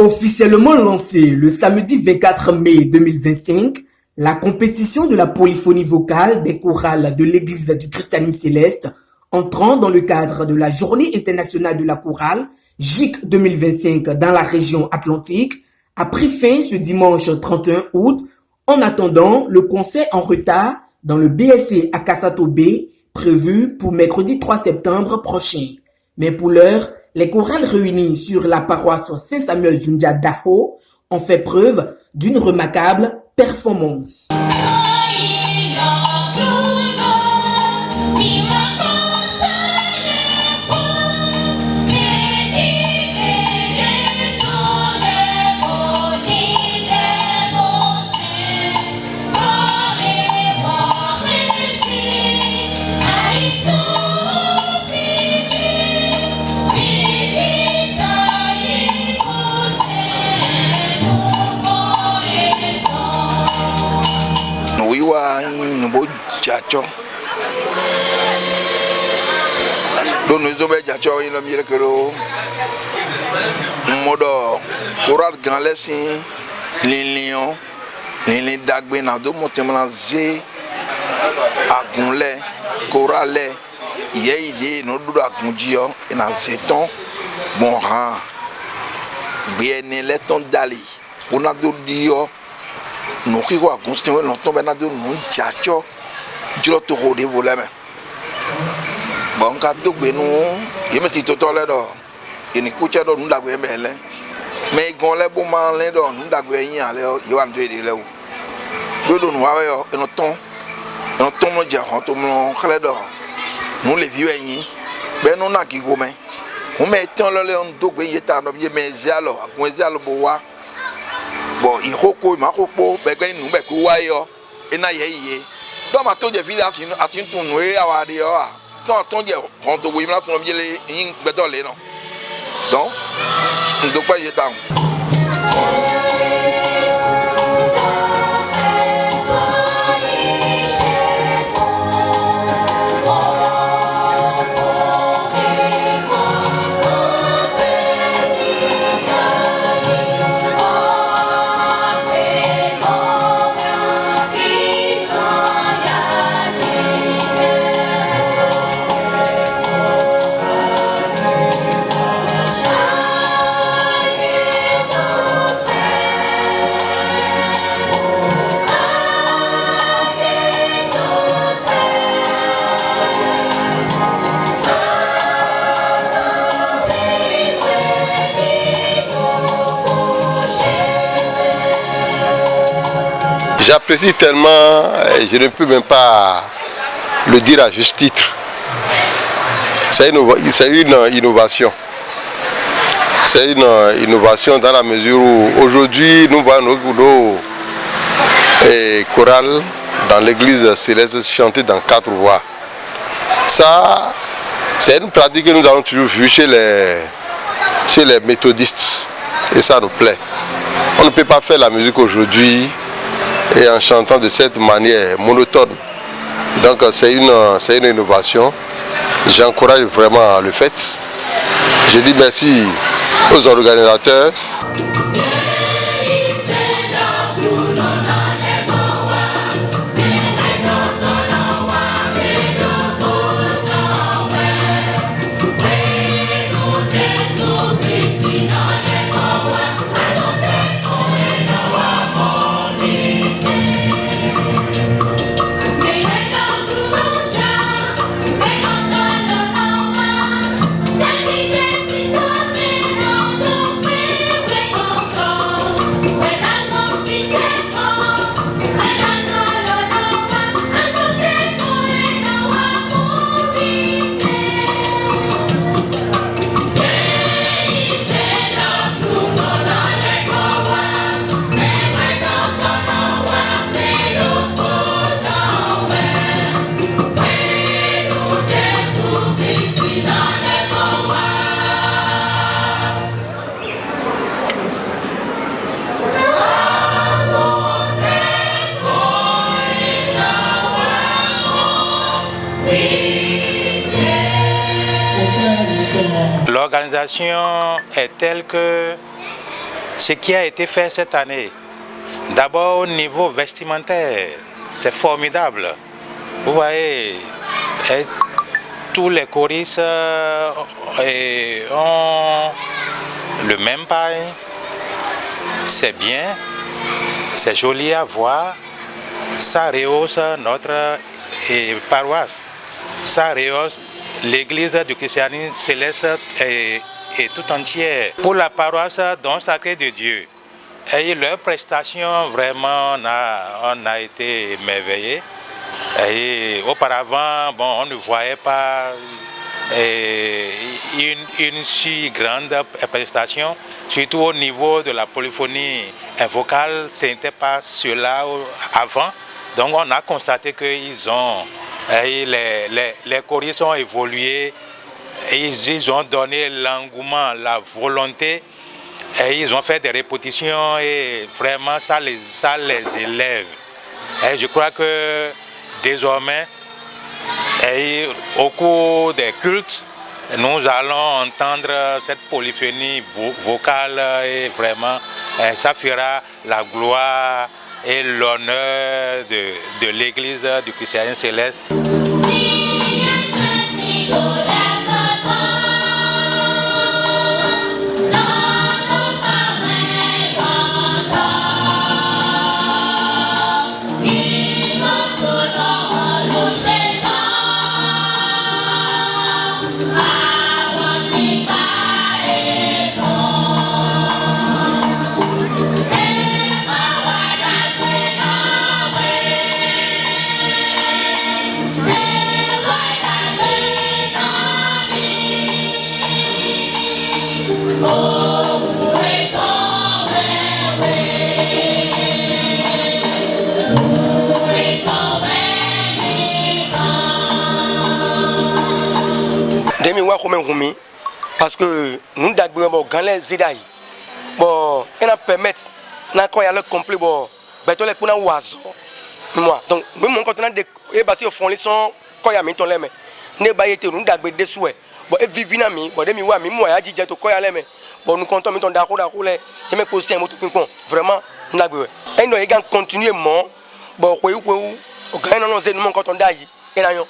Officiellement lancée le samedi 24 mai 2025, la compétition de la polyphonie vocale des chorales de l'Église du Christianisme Céleste, entrant dans le cadre de la Journée internationale de la chorale, JIC 2025 dans la région Atlantique, a pris fin ce dimanche 31 août en attendant le concert en retard dans le BSC Akasato B prévu pour mercredi 3 septembre prochain. Mais pour l'heure, les chorales réunies sur la paroisse Saint-Samuel Zundia Daho ont fait preuve d'une remarquable performance. Donc nous avons déjà eu le mieux que le modo choral grand lessin les lions les dagbe na do montemla z agunle chorale ye idée no do agunjio et na zeton bon ha bien les ton dali on a do dio no ki ko agunste no to na do no jacho jilo to rode volame bon ka do gbe nu yemeti to to le do ini kuche do nu dagbe mele mais gon le bo man le do nu dagbe yin ale yo wan de le o do nu wa yo no ton mo je ho to mo khale do nu le vieux yin be nu na ki go me o me ton le on do gbe yeta no me me jalo akun jalo bo wa bon i hoko ma hoko be gbe nu be ku wa yo ina ye do ma to je village nu atin tun nu e awade yo a ton je on to wi ma ton mi le yin gbe do le no donc ndo pa yeta J'apprécie tellement, je ne peux même pas le dire à juste titre. C'est une innovation. C'est une innovation dans la mesure où aujourd'hui nous voyons nos chorales dans l'église céleste chanter dans 4 voix. Ça, c'est une pratique que nous avons toujours vue chez les méthodistes et ça nous plaît. On ne peut pas faire la musique aujourd'hui et en chantant de cette manière monotone. Donc c'est une innovation. J'encourage vraiment le fait. Je dis merci aux organisateurs. L'organisation est telle que ce qui a été fait cette année. D'abord au niveau vestimentaire, c'est formidable. Vous voyez, tous les choristes ont le même paille. C'est bien, c'est joli à voir. Ça rehausse notre paroisse. Ça rehausse l'église du christianisme céleste et tout entière. Pour la paroisse Don Sacré de Dieu, et leurs prestations, vraiment, on a été émerveillés. Et auparavant, bon, on ne voyait pas une si grande prestation, surtout au niveau de la polyphonie vocale, ce n'était pas cela avant. Donc on a constaté qu'ils ont, les choristes ont évolué, ils ont donné l'engouement, la volonté, et ils ont fait des répétitions et vraiment ça les élève. Et je crois que désormais, au cours des cultes, nous allons entendre cette polyphonie vocale et vraiment ça fera la gloire et l'honneur de l'église du christianisme céleste. Parce que nous avons gagné les idées. Bon, on a permis quand il y a le complet, bon, beto les kuna oiseau. Moi, donc même quand on a des basés au fond les sont quand il y a mis ton lème. Ne baillez nous d'agbe des souhaits. Bon, et vivinami, bon, demi wa mi moi a dit to quand il y a lème. Bon, nous comptons ton d'accord et me poser un mot tout ping-pong. Vraiment, n'agbe. Et nous également continuer mon bon, quoi au gain dans nos événements quand on d'aille et là yo.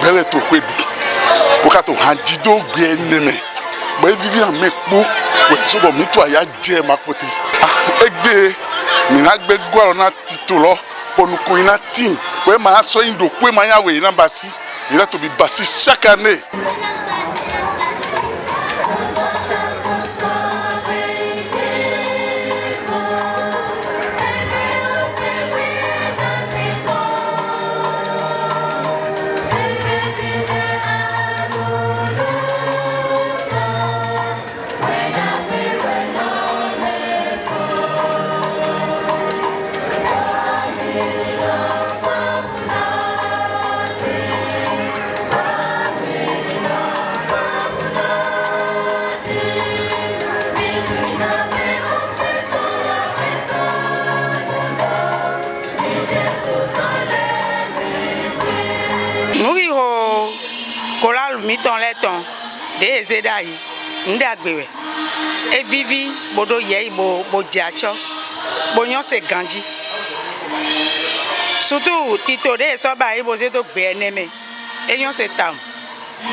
Belle to kwedu poka to handido gbe neme bo vivi na mepo we so bo mi to aya je mapote egbe mi na gbe gwa na tito lo ponuko ina tin we ma so indo pe ma ya we na basi ira to bi basi chaque année. Miton leton de Zedai ndagbewe e vivi bodo yei bo diacho bonyon se gandi surtout tito de so ba ibo se to gbe eneme eyon se tam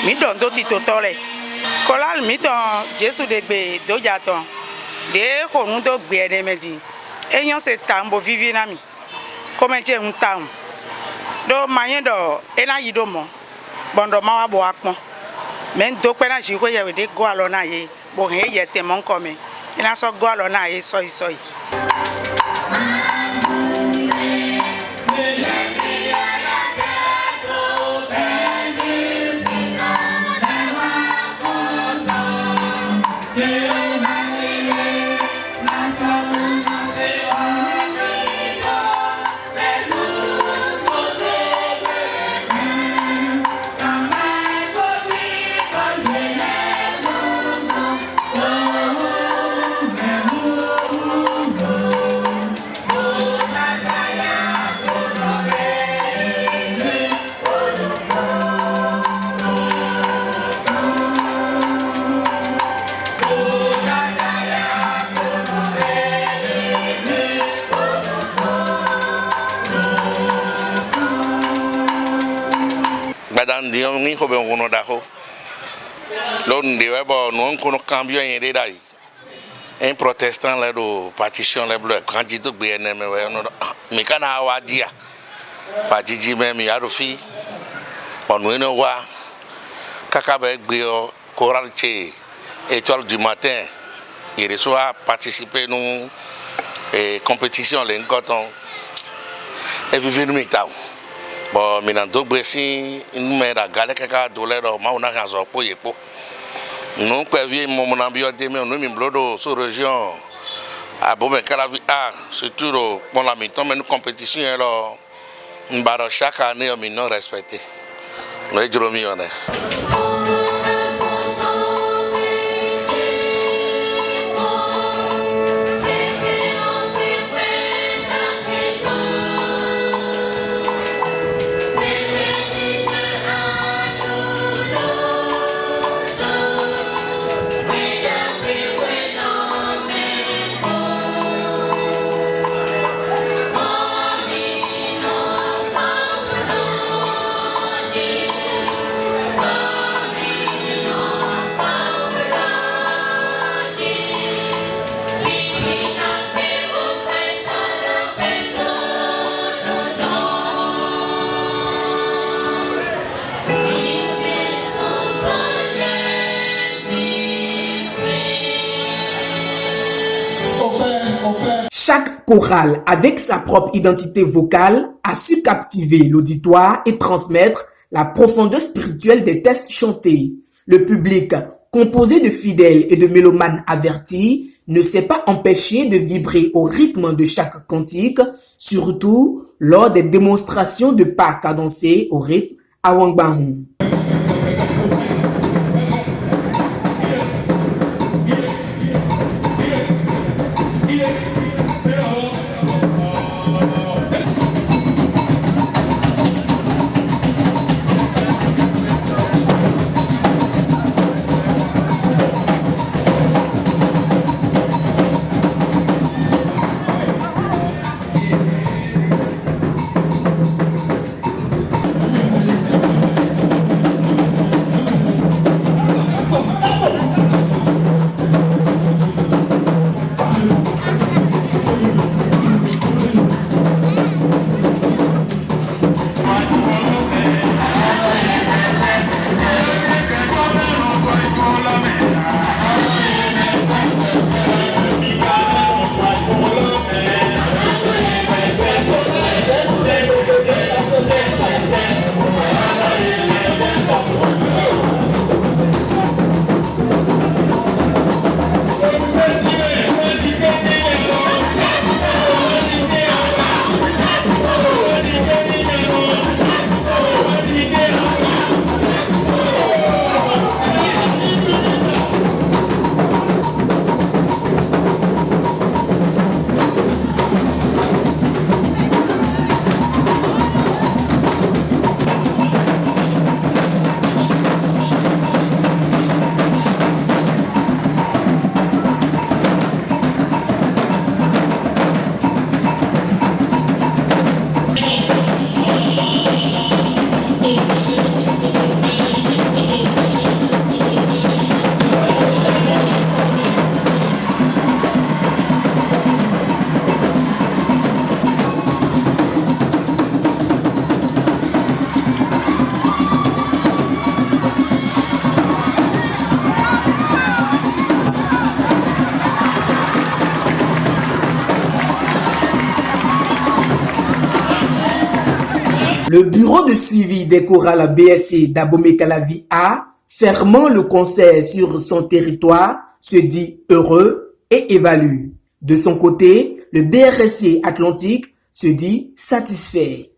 mi don do tito tole kolal miton Jesu de gbe do jaton de ko nu do gbe eneme di Eyon se tambo vivi na mi. Comme je un tam. Do mayen do ena yido mo. Bondo mawa bo akpon. Men do pena jiko ye we de go alona ye. Bo he ye te mon come. Ina so go alona ye soy. Dion ni ko be ngono da ko lo ndiwe bo non kono cambio en dai un protestant là do partition le bleu candidat be en me we no mi kana wa dia pa jiji me mi arofi onu eno wa kaka be gbe o choral che étoile du matin il reçoit participer nous compétition le ngoton e vivi no mitao bon mina do bresi nous la galère kaka dollar ma on a raison pour yepo nous quoi vie mon ambiance de nous mi blodo sur région a bon mais kala surtout pour la mi-temps mais nous compétition alors mbaro chaque année on non respecté nous dromi on Chaque chorale, avec sa propre identité vocale, a su captiver l'auditoire et transmettre la profondeur spirituelle des textes chantés. Le public, composé de fidèles et de mélomanes avertis, ne s'est pas empêché de vibrer au rythme de chaque cantique, surtout lors des démonstrations de pas cadencés au rythme à Wangbahon. Le bureau de suivi des chorales BSC d'Abomey-Calavi A, fermant le concert sur son territoire, se dit heureux et évalue. De son côté, le BRSC Atlantique se dit satisfait.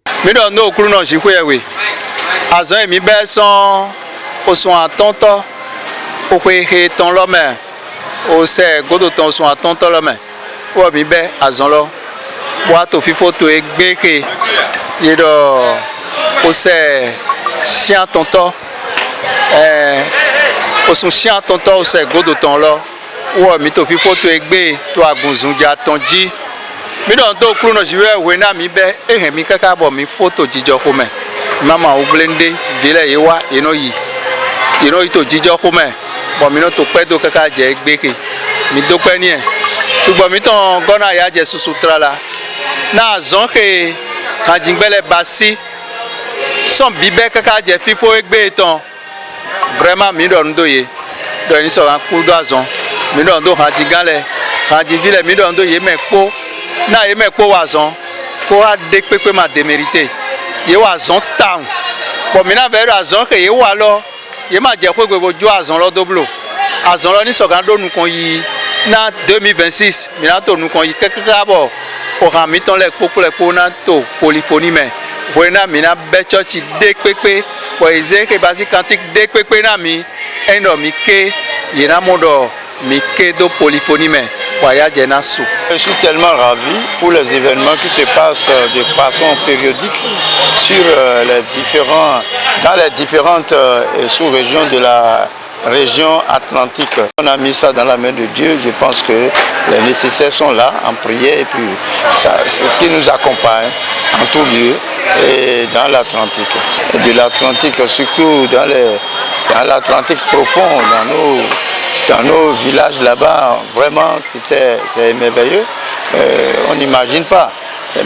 na zonke kanjingbele basi son bibe kaka je fifo egbe ton vraiment mi do ndoye do ni so an ku do azon mi do ndo kanjingale kanjivile mi do ndo ye mepo na ye mepo wazon ko a de pepe ma démérité ye wazon town bo mi na ve azon ke ye wa lo ye ma je ko gbogbo jo azon lo doblo azon lo ni so kan do nu kon yi na 2026 mi na to nu kon yi kekeka bo o ha mi ton le popo na to polyphonie me wena mi na be church de pepe po eze ke basi cantique de pepe na mi eno mi ke yena mondo mi ke do polyphonie me ya jena sou. Je suis tellement ravi pour les événements qui se passent de façon périodique sur dans les différentes sous-régions de la région atlantique. On a mis ça dans la main de Dieu. Je pense que les nécessaires sont là en prière et puis ce qui nous accompagne en tout lieu et dans l'Atlantique. De l'Atlantique, surtout dans l'Atlantique profond, dans nos villages là-bas, vraiment c'est merveilleux. On n'imagine pas.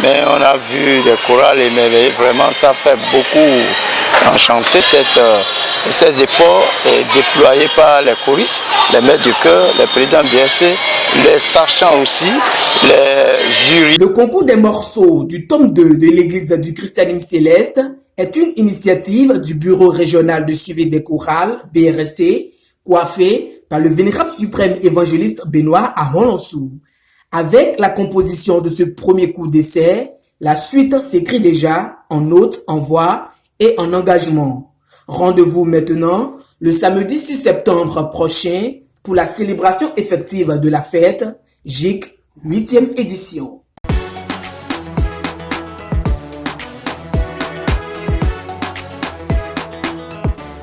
Mais on a vu des chorales émerveillées. Vraiment, ça fait beaucoup enchanter ces efforts déployés par les choristes, les maîtres de chœur, les présidents BSC, les sachants aussi, les jurys. Le concours des morceaux du tome 2 de l'église du Christianisme Céleste est une initiative du bureau régional de suivi des chorales, BRSC, coiffé par le vénérable suprême évangéliste Benoît Ahonlansou. Avec la composition de ce premier coup d'essai, la suite s'écrit déjà en notes, en voix et en engagement. Rendez-vous maintenant le samedi 6 septembre prochain pour la célébration effective de la fête JIC 8e édition.